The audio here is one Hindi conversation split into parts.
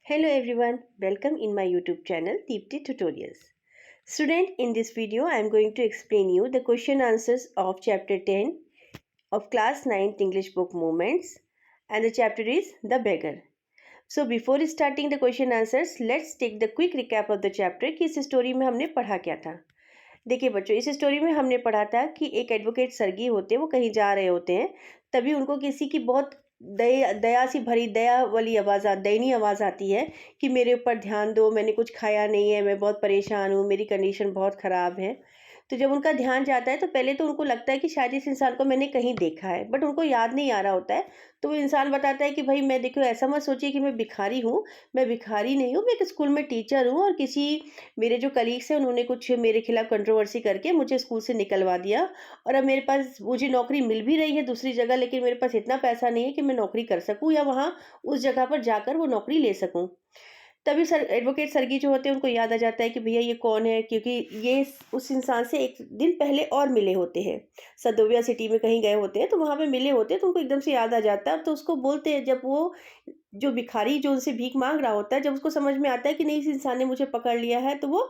Hello everyone, welcome in my YouTube channel Deepti Tutorials. Student, in this video I am going to explain you the question answers of chapter 10 of class 9th English book Movements, and the chapter is The Beggar. So before starting the question answers, let's take the quick recap of the chapter कि इस स्टोरी में हमने पढ़ा क्या था। देखिए बच्चों, इस स्टोरी में हमने पढ़ा था कि एक एडवोकेट सर्गी होते हैं, वो कहीं जा रहे होते हैं, तभी उनको किसी की बहुत दया सी भरी दया वाली दयनीय आवाज़ आती है कि मेरे ऊपर ध्यान दो, मैंने कुछ खाया नहीं है, मैं बहुत परेशान हूँ, मेरी कंडीशन बहुत ख़राब है। तो जब उनका ध्यान जाता है तो पहले तो उनको लगता है कि शायद इस इंसान को मैंने कहीं देखा है, बट उनको याद नहीं आ रहा होता है। तो वो इंसान बताता है कि भाई मैं देखो, ऐसा मत सोचिए कि मैं भिखारी हूँ, मैं भिखारी नहीं हूँ, मैं एक स्कूल में टीचर हूँ और किसी मेरे जो कलीग्स हैं उन्होंने कुछ मेरे खिलाफ कंट्रोवर्सी करके मुझे स्कूल से निकलवा दिया, और अब मेरे पास मुझे नौकरी मिल भी रही है दूसरी जगह, लेकिन मेरे पास इतना पैसा नहीं है कि मैं नौकरी कर सकूँ या वहाँ उस जगह पर जाकर वो नौकरी ले सकूँ। तभी सर एडवोकेट सरगी जो होते हैं उनको याद आ जाता है कि भैया ये कौन है, क्योंकि ये उस इंसान से एक दिन पहले और मिले होते हैं। सदोविया सिटी में कहीं गए होते हैं तो वहाँ पे मिले होते हैं, तो उनको एकदम से याद आ जाता है। तो उसको बोलते हैं, जब वो जो भिखारी जो उनसे भीख मांग रहा होता है, जब उसको समझ में आता है कि नहीं, इस इंसान ने मुझे पकड़ लिया है, तो वो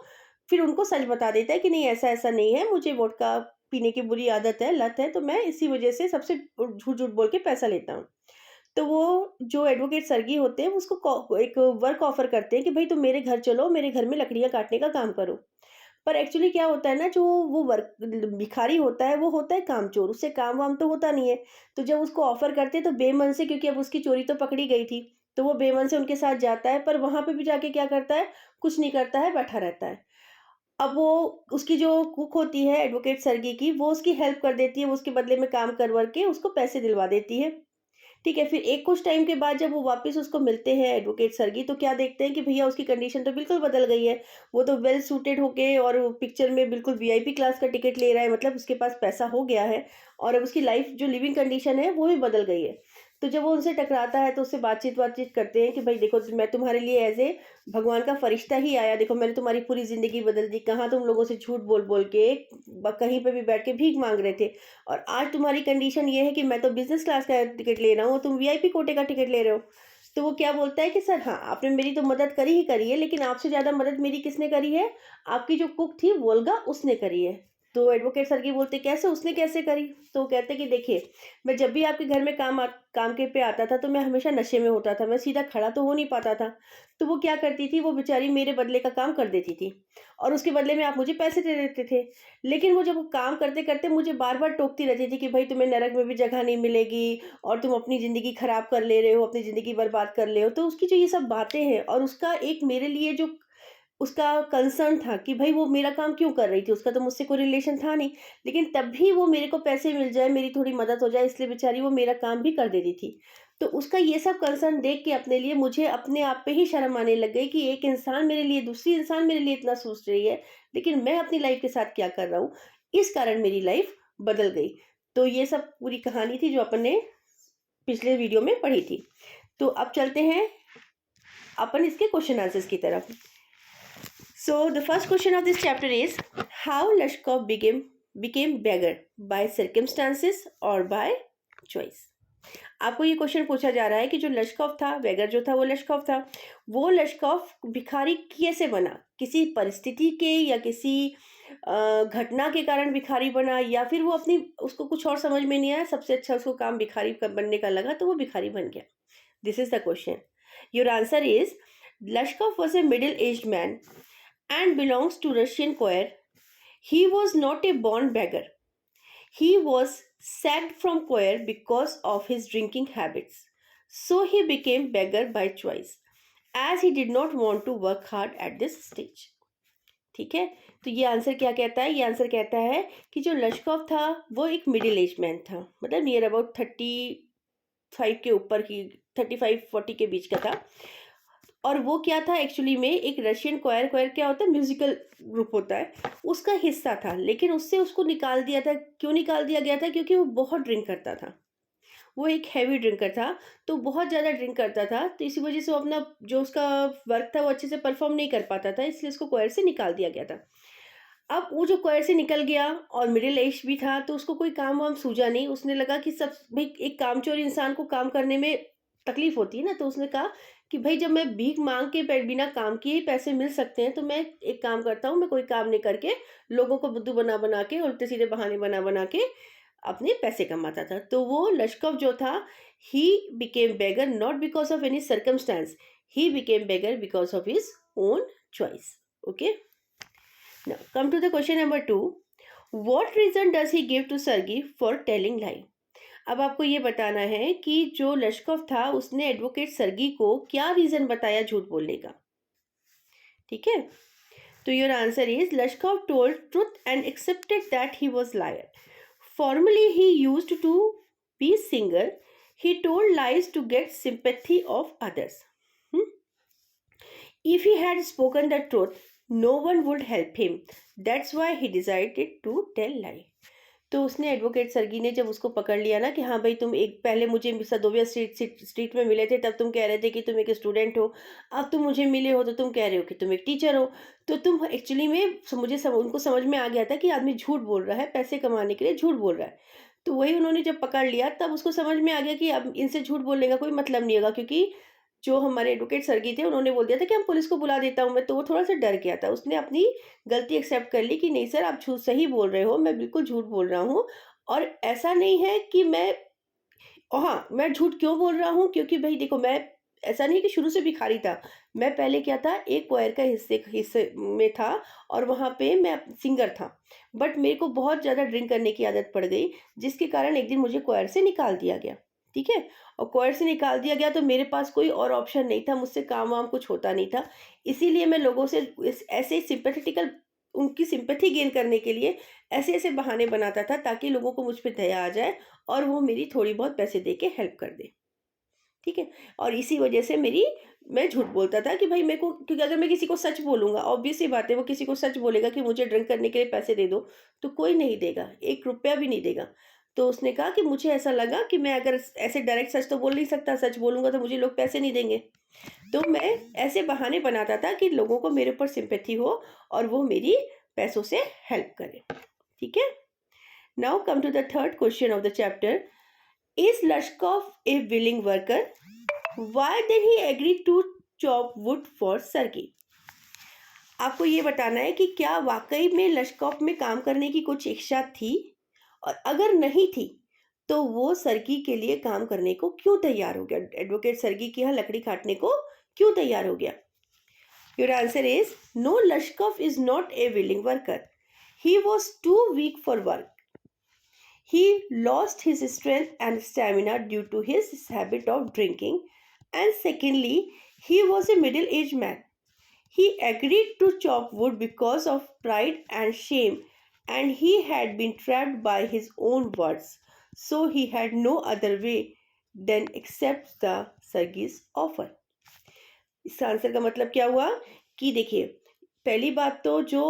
फिर उनको सच बता देता है कि नहीं, ऐसा ऐसा नहीं है, मुझे वोडका पीने की बुरी आदत है, लत है, तो मैं इसी वजह से सबसे झूठ झूठ बोल के पैसा लेता हूँ। तो वो जो एडवोकेट सर्गी होते हैं उसको एक वर्क ऑफर करते हैं कि भाई तुम मेरे घर चलो, मेरे घर में लकड़ियाँ काटने का काम करो। पर एक्चुअली क्या होता है ना, जो वो वर्क भिखारी होता है वो होता है कामचोर, उससे काम वाम तो होता नहीं है। तो जब उसको ऑफर करते हैं तो बेमन से, क्योंकि अब उसकी चोरी तो पकड़ी गई थी, तो वो बेमन से उनके साथ जाता है, पर वहां पे भी जाके क्या करता है, कुछ नहीं करता है, बैठा रहता है। अब वो उसकी जो कुक होती है एडवोकेट सर्गी की, वो उसकी हेल्प कर देती है, वो उसके बदले में काम करवा के उसको पैसे दिलवा देती है। ठीक है, फिर एक कुछ टाइम के बाद जब वो वापस उसको मिलते हैं एडवोकेट सर्गी, तो क्या देखते हैं कि भैया उसकी कंडीशन तो बिल्कुल बदल गई है। वो तो वेल सूटेड होके और पिक्चर में बिल्कुल वीआईपी क्लास का टिकट ले रहा है, मतलब उसके पास पैसा हो गया है, और अब उसकी लाइफ जो लिविंग कंडीशन है वो भी बदल गई है। तो जब वो उनसे टकराता है तो उससे बातचीत बातचीत करते हैं कि भाई देखो, मैं तुम्हारे लिए एज ए भगवान का फरिश्ता ही आया, देखो मैंने तुम्हारी पूरी ज़िंदगी बदल दी, कहाँ तुम लोगों से झूठ बोल बोल के कहीं पे भी बैठ के भीख मांग रहे थे, और आज तुम्हारी कंडीशन ये है कि मैं तो बिज़नेस क्लास का टिकट ले रहा हूँ और तुम वीआईपी कोटे का टिकट ले रहे हो। तो वो क्या बोलता है कि सर हाँ, आपने मेरी तो मदद करी ही करी है, लेकिन आपसे ज़्यादा मदद मेरी किसने करी है? आपकी जो कुक थी वोल्गा, उसने करी है। तो एडवोकेट सर की बोलते कैसे, उसने कैसे करी? तो वो कहते कि देखिए, मैं जब भी आपके घर में काम के पे आता था तो मैं हमेशा नशे में होता था, मैं सीधा खड़ा तो हो नहीं पाता था। तो वो क्या करती थी, वो बेचारी मेरे बदले का काम कर देती थी, और उसके बदले में आप मुझे पैसे दे देते थे। लेकिन वो जब वो काम करते-करते मुझे बार-बार टोकती रहती थी कि भई तुम्हें नरक में भी जगह नहीं मिलेगी, और तुम अपनी ज़िंदगी खराब कर ले रहे हो, अपनी ज़िंदगी बर्बाद कर रहे हो। तो उसकी जो ये सब बातें हैं, और उसका एक मेरे लिए जो उसका कंसर्न था कि भई वो मेरा काम क्यों कर रही थी, उसका तो मुझसे कोई रिलेशन था नहीं। लेकिन तब भी वो मेरे को पैसे मिल जाए, मेरी थोड़ी मदद हो जाए, इसलिए बेचारी वो मेरा काम भी कर देती थी। तो उसका ये सब कंसर्न देख के अपने लिए मुझे अपने आप पे ही शर्म आने लग गई कि एक इंसान मेरे लिए, दूसरी इंसान मेरे लिए इतना सोच रही है, लेकिन मैं अपनी लाइफ़ के साथ क्या कर रहा हूँ? इस कारण मेरी लाइफ़ बदल गई। तो ये सब पूरी कहानी थी जो अपन ने पिछले वीडियो में पढ़ी थी। तो अब चलते हैं अपन इसके क्वेश्चन आंसर्स की तरफ। So the first question of this chapter is how Lashkov became beggar, by circumstances or by choice. आपको ये क्वेश्चन पूछा जा रहा है कि जो लश्कॉफ था, बेगर जो था वो लश्कॉफ था, वो लश्कॉफ भिखारी कैसे बना? किसी परिस्थिति के या किसी घटना के कारण भिखारी बना, या फिर वो अपनी, उसको कुछ और समझ में नहीं आया, सबसे अच्छा उसको काम भिखारी बनने का लगा तो वो भिखारी बन गया। This is the question. Your answer is लश्कॉफ was a middle aged man and belongs to Russian choir. He was not a born beggar. He was sacked from choir because of his drinking habits. So he became beggar by choice, as he did not want to work hard at this stage. ठीक है, तो ये आंसर क्या कहता है? ये आंसर कहता है कि जो लश्कॉफ था वो एक मिडिल एज मैन था, मतलब नियर अबाउट 35 के ऊपर की, 35-40 के बीच का था। और वो क्या था एक्चुअली में, एक रशियन क्वायर, क्वायर क्या होता है, म्यूजिकल ग्रुप होता है, उसका हिस्सा था। लेकिन उससे उसको निकाल दिया था। क्यों निकाल दिया गया था? क्योंकि वो बहुत ड्रिंक करता था, वो एक हैवी ड्रिंकर था, तो बहुत ज़्यादा ड्रिंक करता था, तो इसी वजह से वो अपना जो उसका वर्क था वो अच्छे से परफॉर्म नहीं कर पाता था, इसलिए उसको क्वायर से निकाल दिया गया था। अब वो जो क्वायर से निकल गया और मिडिल एज भी था, तो उसको कोई काम वाम सूझा नहीं। उसने लगा कि सब भाई, एक कामचोर इंसान को काम करने में तकलीफ होती है ना, तो उसने कहा कि भाई जब मैं भीख मांग के बिना काम किए ही पैसे मिल सकते हैं तो मैं एक काम करता हूँ, मैं कोई काम नहीं करके लोगों को बुद्धू बना बना के उल्टे सीधे बहाने बना बना के अपने पैसे कमाता था। तो वो लश्कव जो था, he became beggar not because of any circumstance, he became beggar because of his own choice. Okay, now come to the question number 2, what reason does he give to Sergei for telling lie. अब आपको ये बताना है कि जो लश्कव था उसने एडवोकेट सर्गी को क्या रीजन बताया झूठ बोलने का। ठीक है, तो your answer is Lashkov told truth and accepted that he was liar. Formerly, he used to be singer. He told lies to get sympathy of others. Hmm? If he had spoken the truth, no one would help him. That's why he decided to tell lie. तो उसने एडवोकेट सर्गी ने जब उसको पकड़ लिया ना कि हाँ भाई तुम एक पहले मुझे सदोविया स्ट्रीट में मिले थे, तब तुम कह रहे थे कि तुम एक स्टूडेंट हो, अब तुम मुझे मिले हो तो तुम कह रहे हो कि तुम एक टीचर हो। तो तुम एक्चुअली में उनको समझ में आ गया था कि आदमी झूठ बोल रहा है, पैसे कमाने के लिए झूठ बोल रहा है। तो वही उन्होंने जब पकड़ लिया तब उसको समझ में आ गया कि अब इनसे झूठ बोलने का कोई मतलब नहीं होगा, क्योंकि जो हमारे एडवोकेट सर्गी थे उन्होंने बोल दिया था कि हम पुलिस को बुला देता हूँ मैं। तो वो थोड़ा सा डर गया था, उसने अपनी गलती एक्सेप्ट कर ली कि नहीं सर आप झूठ सही बोल रहे हो, मैं बिल्कुल झूठ बोल रहा हूँ। और ऐसा नहीं है कि मैं, और हाँ मैं झूठ क्यों बोल रहा हूँ, क्योंकि भाई देखो मैं ऐसा नहीं कि शुरू से भिखारी था। मैं पहले क्या था, एक क्वायर का हिस्से में था और वहाँ पे मैं सिंगर था। बट मेरे को बहुत ज़्यादा ड्रिंक करने की आदत पड़ गई, जिसके कारण एक दिन मुझे क्वायर से निकाल दिया गया। ठीक है, और क्वायर से निकाल दिया गया तो मेरे पास कोई और ऑप्शन नहीं था, मुझसे काम वाम कुछ होता नहीं था। इसीलिए मैं लोगों से ऐसे सिंपैथेटिकल, उनकी सिंपैथी गेन करने के लिए ऐसे ऐसे बहाने बनाता था ताकि लोगों को मुझ पे दया आ जाए और वो मेरी थोड़ी बहुत पैसे दे के हेल्प कर दे। ठीक है, और इसी वजह से मैं झूठ बोलता था कि भाई मेरे को, क्योंकि अगर मैं किसी को सच बोलूंगा, ऑब्वियस सी बात है वो किसी को सच बोलेगा कि मुझे ड्रिंक करने के लिए पैसे दे दो, तो कोई नहीं देगा, 1 रुपया भी नहीं देगा। तो उसने कहा कि मुझे ऐसा लगा कि मैं अगर ऐसे डायरेक्ट सच तो बोल नहीं सकता, सच बोलूंगा तो मुझे लोग पैसे नहीं देंगे। तो मैं ऐसे बहाने बनाता था कि लोगों को मेरे ऊपर सिंपैथी हो और वो मेरी पैसों से हेल्प करें। ठीक है, now come to the third question of the chapter, is Lashkov a willing worker, why then he agree to chop wood for Sergei. आपको ये बताना है कि क्या वाकई में लश्कॉफ में काम करने की कुछ इच्छा थी, और अगर नहीं थी तो वो सर्गी के लिए काम करने को क्यों तैयार हो गया, एडवोकेट सर्गी की यहाँ लकड़ी काटने को क्यों तैयार हो गया। Your answer is no, Lushkoff is not a willing worker, he was too weak for work. He lost his strength and stamina due to his habit of drinking, and secondly, he was a middle-aged man. He agreed to chop wood because of pride and shame, and he had been trapped by his own words, so he had no other way than accept the Sargi's offer. इस आंसर का मतलब क्या हुआ कि देखिए, पहली बात तो जो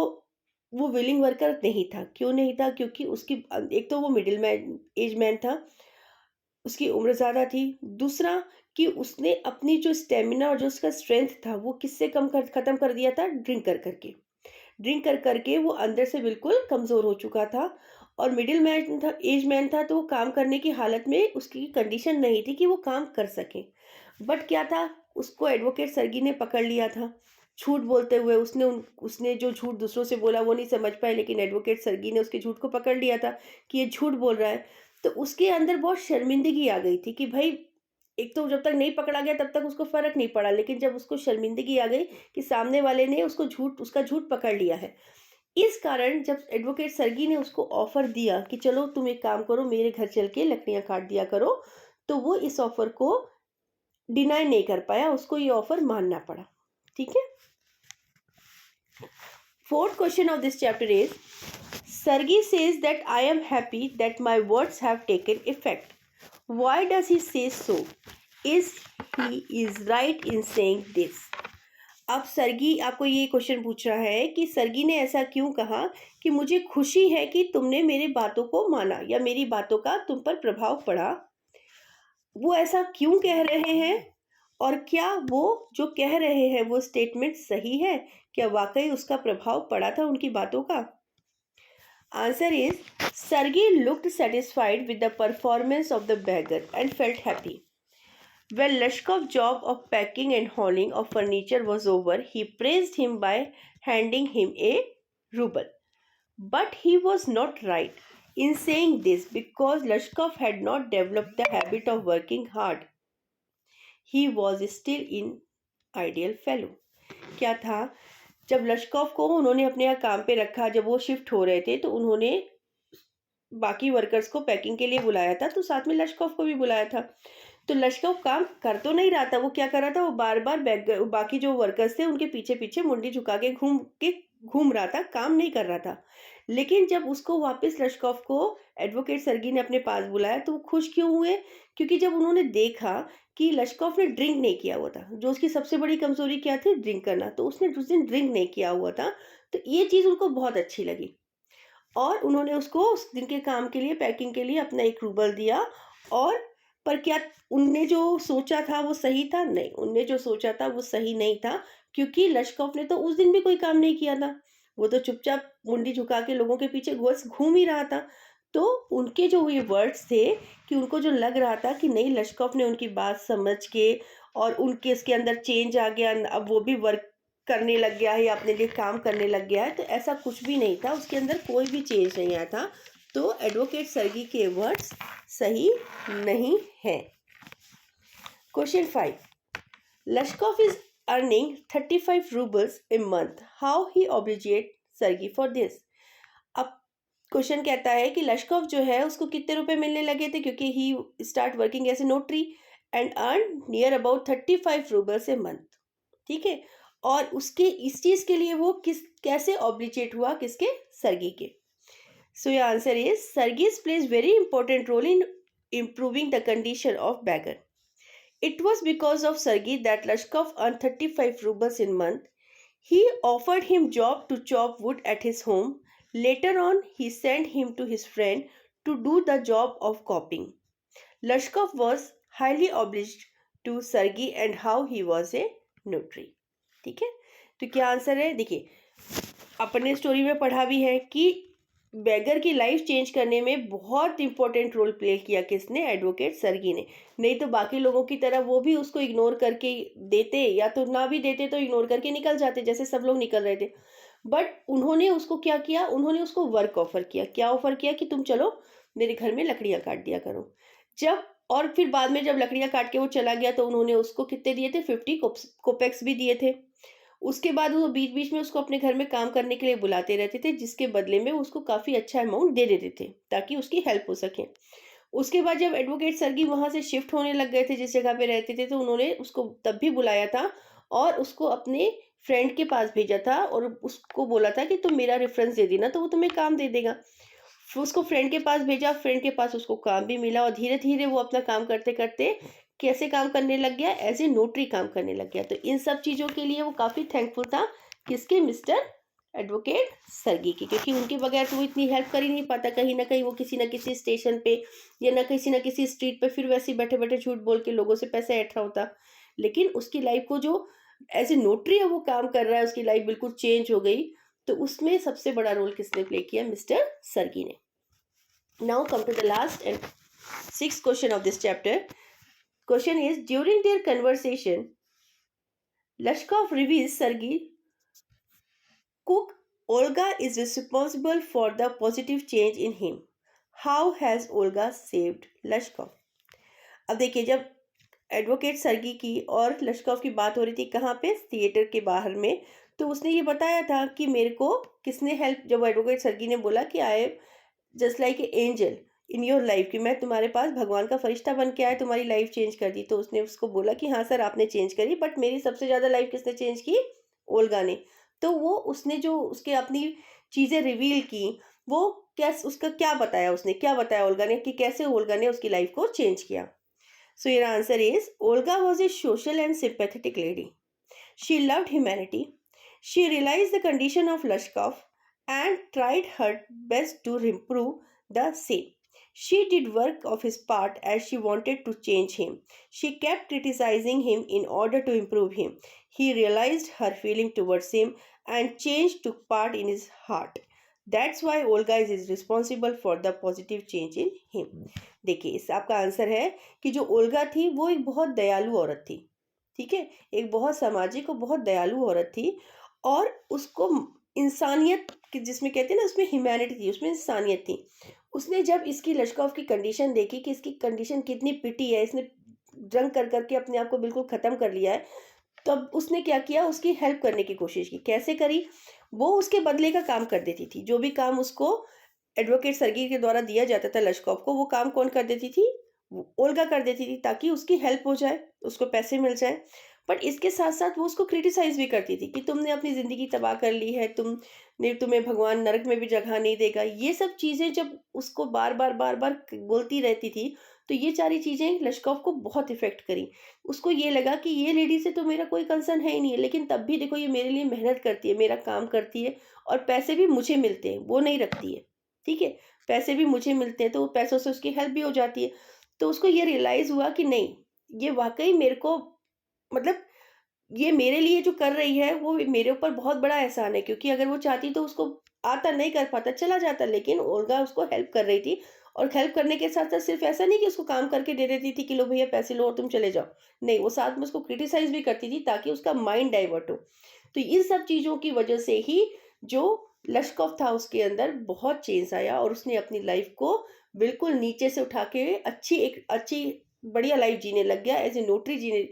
वो विलिंग वर्कर नहीं था, क्यों नहीं था, क्योंकि उसकी एक तो वो मिडिल मैन एज मैन था, उसकी उम्र ज़्यादा थी। दूसरा कि उसने अपनी जो स्टेमिना और जो उसका स्ट्रेंथ था वो किससे ख़त्म कर दिया था, ड्रिंक कर करके। ड्रिंक कर करके वो अंदर से बिल्कुल कमज़ोर हो चुका था, और मिडिल मैन था, एज मैन था, तो वो काम करने की हालत में उसकी कंडीशन नहीं थी कि वो काम कर सके। बट क्या था, उसको एडवोकेट सर्गी ने पकड़ लिया था झूठ बोलते हुए। उसने जो झूठ दूसरों से बोला वो नहीं समझ पाए, लेकिन एडवोकेट सर्गी ने उसके झूठ को पकड़ लिया था कि ये झूठ बोल रहा है। तो उसके अंदर बहुत शर्मिंदगी आ गई थी कि भाई, एक तो जब तक नहीं पकड़ा गया तब तक उसको फ़र्क नहीं पड़ा, लेकिन जब उसको शर्मिंदगी आ गई कि सामने वाले ने उसका झूठ पकड़ लिया है, इस कारण जब एडवोकेट सर्गी ने उसको ऑफ़र दिया कि चलो तुम एक काम करो, मेरे घर चल के लकड़ियाँ काट दिया करो, तो वो इस ऑफ़र को डिनाई नहीं कर पाया, उसको ये ऑफ़र मानना पड़ा। ठीक है, fourth question of this chapter is, Sargi says that I am happy that my words have taken effect. Why does he say so? He is right in saying this. अब सर्गी आपको ये क्वेश्चन पूछ रहा है कि सर्गी ने ऐसा क्यों कहा कि मुझे खुशी है कि तुमने मेरी बातों को माना या मेरी बातों का तुम पर प्रभाव पड़ा। वो ऐसा क्यों कह रहे हैं, और क्या वो जो कह रहे हैं वो स्टेटमेंट सही है, क्या वाकई उसका प्रभाव पड़ा था उनकी बातों का। Answer is, Sergei looked satisfied with the performance of the beggar and felt happy. When Lashkov's job of packing and hauling of furniture was over, he praised him by handing him a ruble. But he was not right in saying this because Lashkov had not developed the habit of working hard. He was still in ideal fellow. क्या था, जब लश्कोव को उन्होंने अपने यहाँ काम पे रखा, जब वो शिफ्ट हो रहे थे तो उन्होंने बाकी वर्कर्स को पैकिंग के लिए बुलाया था, तो साथ में लश्कोव को भी बुलाया था। तो लश्कोव काम कर तो नहीं रहा था, वो क्या कर रहा था, वो बार बार बाकी जो वर्कर्स थे उनके पीछे पीछे मुंडी झुका के घूम रहा था, काम नहीं कर रहा था। लेकिन जब उसको वापस लश्कोव को एडवोकेट सर्गी ने अपने पास बुलाया तो वो खुश क्यों हुए, क्योंकि जब उन्होंने देखा कि लश्कोव ने ड्रिंक नहीं किया हुआ था, जो उसकी सबसे बड़ी कमजोरी क्या थी, ड्रिंक करना, तो उसने उस दिन ड्रिंक नहीं किया हुआ था। तो ये चीज़ उनको बहुत अच्छी लगी और उन्होंने उसको उस दिन के काम के लिए, पैकिंग के लिए अपना 1 रूबल दिया। और पर क्या उनने जो सोचा था वो सही था? नहीं, उनने जो सोचा था वो सही नहीं था, क्योंकि लश्कोव ने तो उस दिन भी कोई काम नहीं किया था। वो तो चुपचाप मुंडी झुका के लोगों के पीछे बस घूम ही रहा था। तो उनके जो ये वर्ड्स थे कि उनको जो लग रहा था कि नहीं, लश्कोव ने उनकी बात समझ के और उनके इसके अंदर चेंज आ गया, अब वो भी वर्क करने लग गया है या अपने लिए काम करने लग गया है, तो ऐसा कुछ भी नहीं था, उसके अंदर कोई भी चेंज नहीं आया था। तो एडवोकेट सर्गी के वर्ड्स सही नहीं है। Question 5, Lashkov is earning 35 roubles a month, how he obligate Sergei for this. अब क्वेश्चन कहता है कि लश्कोव जो है उसको कितने रुपए मिलने लगे थे, क्योंकि he start working as a notary and earn near about 35 roubles a month. ठीक है, और उसके इस चीज के लिए वो कैसे ऑब्लिजेट हुआ, किसके, सर्गी के। So your answer is Sergei's plays very important role in improving the condition of beggar. It was because of Sergei that Lashkov earned 35 rubles in month. He offered him job to chop wood at his home. Later on, he sent him to his friend to do the job of copying. Lashkov was highly obliged to Sergei and how he was a notary. ठीक है, तो क्या आंसर है, देखिए अपने स्टोरी में पढ़ा भी है कि बेगर की लाइफ चेंज करने में बहुत इंपॉर्टेंट रोल प्ले किया किसने, एडवोकेट सर्गी ने। नहीं तो बाकी लोगों की तरह वो भी उसको इग्नोर करके देते, या तो ना भी देते तो इग्नोर करके निकल जाते, जैसे सब लोग निकल रहे थे। बट उन्होंने उसको क्या किया, उन्होंने उसको वर्क ऑफर किया। क्या ऑफर किया कि तुम चलो मेरे घर में लकड़ियाँ काट दिया करो। जब और फिर बाद में जब लकड़ियाँ काट के वो चला गया तो उन्होंने उसको कितने दिए थे, 50 कोपेक्स भी दिए थे। उसके बाद वो बीच बीच में उसको अपने घर में काम करने के लिए बुलाते रहते थे, जिसके बदले में वो उसको काफ़ी अच्छा अमाउंट दे देते थे ताकि उसकी हेल्प हो सके। उसके बाद जब एडवोकेट सर्गी वहाँ से शिफ्ट होने लग गए थे जिस जगह पे रहते थे, तो उन्होंने उसको तब भी बुलाया था और उसको अपने फ्रेंड के पास भेजा था और उसको बोला था कि तुम मेरा रेफरेंस दे देना तो वो तुम्हें काम दे देगा। फिर उसको फ्रेंड के पास भेजा, फ्रेंड के पास उसको काम भी मिला और धीरे धीरे वो अपना काम करते करते कैसे काम करने लग गया, एज ए नोटरी काम करने लग गया। तो इन सब चीज़ों के लिए वो काफ़ी थैंकफुल था, किसके, मिस्टर एडवोकेट सर्गी की, क्योंकि उनके बगैर तो वो इतनी हेल्प कर ही नहीं पाता। कहीं ना कहीं वो किसी न किसी स्टेशन पे या ना किसी स्ट्रीट पे फिर वैसे बैठे बैठे झूठ बोल के लोगों से पैसे ऐठ रहा होता। लेकिन उसकी लाइफ को जो एज ए नोटरी है वो काम कर रहा है, उसकी लाइफ बिल्कुल चेंज हो गई। तो उसमें सबसे बड़ा रोल किसने प्ले किया, मिस्टर सर्गी ने। Now come to the last and 6th question of this chapter. Question is, during their conversation, Lashkov reveals Sergei cook Olga is responsible for the positive change in him. How has Olga saved Lashkov? अब देखिए, जब एडवोकेट सर्गी की और लश्कोव की बात हो रही थी कहाँ पे, थिएटर के बाहर में, तो उसने ये बताया था कि मेरे को किसने हेल्प, जब एडवोकेट सर्गी ने बोला कि I am just like a angel in your life, कि मैं तुम्हारे पास भगवान का फरिश्ता बन के आया, तुम्हारी लाइफ चेंज कर दी। तो उसने उसको बोला कि हाँ सर आपने चेंज करी, बट मेरी सबसे ज़्यादा लाइफ किसने चेंज की, ओल्गा ने। तो वो उसने जो उसके अपनी चीज़ें रिवील की, वो कैसे, उसका क्या बताया, उसने क्या बताया ओल्गा ने कि कैसे ओल्गा ने उसकी लाइफ को चेंज किया। So your answer is, Olga was a social and sympathetic lady. She loved humanity. She realise the condition of Lashkov and tried her best to improve the same. She did work of his part as she wanted to change him. She kept criticizing him in order to improve him. He realized her feeling towards him and change took part in his heart. That's why Olga is responsible for the positive change in him. देखिए इस आपका आंसर है कि जो ओल्गा थी वो एक बहुत दयालु औरत थी, ठीक है, एक बहुत सामाजिक और बहुत दयालु औरत थी, और उसको इंसानियत जिसमें कहते हैं ना, उसमें ह्यूमैनिटी थी, उसमें इंसानियत थी। उसने जब इसकी लश्कॉफ की कंडीशन देखी कि इसकी कंडीशन कितनी पिटी है, इसने ड्रंक कर करके अपने आप को बिल्कुल ख़त्म कर लिया है, तब उसने क्या किया, उसकी हेल्प करने की कोशिश की। कैसे करी? वो उसके बदले का काम कर देती थी। जो भी काम उसको एडवोकेट सरगीर के द्वारा दिया जाता था लश्कॉफ को, वो काम कौन कर देती थी? वो ओल्गा कर देती थी, ताकि उसकी हेल्प हो जाए, उसको पैसे मिल जाए। बट इसके साथ-साथ वो उसको क्रिटिसाइज़ भी करती थी कि तुमने अपनी ज़िंदगी तबाह कर ली है, तुम्हें भगवान नरक में भी जगह नहीं देगा। ये सब चीज़ें जब उसको बार-बार, बार-बार बोलती रहती थी, तो ये सारी चीज़ें लश्कॉफ को बहुत इफ़ेक्ट करी। उसको ये लगा कि ये लेडी से तो मेरा कोई कंसर्न है ही नहीं है, लेकिन तब भी देखो ये मेरे लिए मेहनत करती है, मेरा काम करती है, और पैसे भी मुझे मिलते हैं, वो नहीं रखती है, ठीक है? पैसे भी मुझे मिलते हैं, तो वो पैसों से उसकी हेल्प भी हो जाती है। तो उसको ये रियलाइज़ हुआ कि नहीं, ये वाक़ई मेरे को, मतलब ये मेरे लिए जो कर रही है वो मेरे ऊपर बहुत बड़ा एहसान है, क्योंकि अगर वो चाहती तो उसको आता, नहीं कर पाता, चला जाता, लेकिन ओल्गा उसको हेल्प कर रही थी। और हेल्प करने के साथ-साथ सिर्फ़ ऐसा नहीं कि उसको काम करके दे देती थी कि लो भैया पैसे लो और तुम चले जाओ। नहीं, वो साथ में उसको क्रिटिसाइज़ भी करती थी, ताकि उसका माइंड डाइवर्ट हो। तो इन सब चीज़ों की वजह से ही जो लश्कॉफ था उसके अंदर बहुत चेंज आया, और उसने अपनी लाइफ़ को बिल्कुल नीचे से उठा के एक अच्छी बढ़िया लाइफ़ जीने लग गया, एज़ ए नोटरी जीने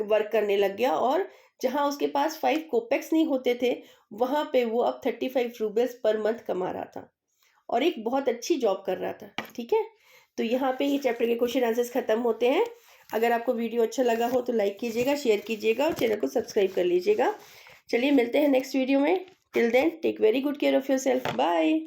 वर्क करने लग गया। और जहाँ उसके पास 5 कोपेक्स नहीं होते थे, वहाँ पे वो अब 35 रूबल्स पर मंथ कमा रहा था, और एक बहुत अच्छी जॉब कर रहा था, ठीक है? तो यहाँ पे ये चैप्टर के क्वेश्चन आंसर्स खत्म होते हैं। अगर आपको वीडियो अच्छा लगा हो तो लाइक कीजिएगा, शेयर कीजिएगा और चैनल को सब्सक्राइब कर लीजिएगा। चलिए मिलते हैं नेक्स्ट वीडियो में। Till then take very good care of yourself. Bye.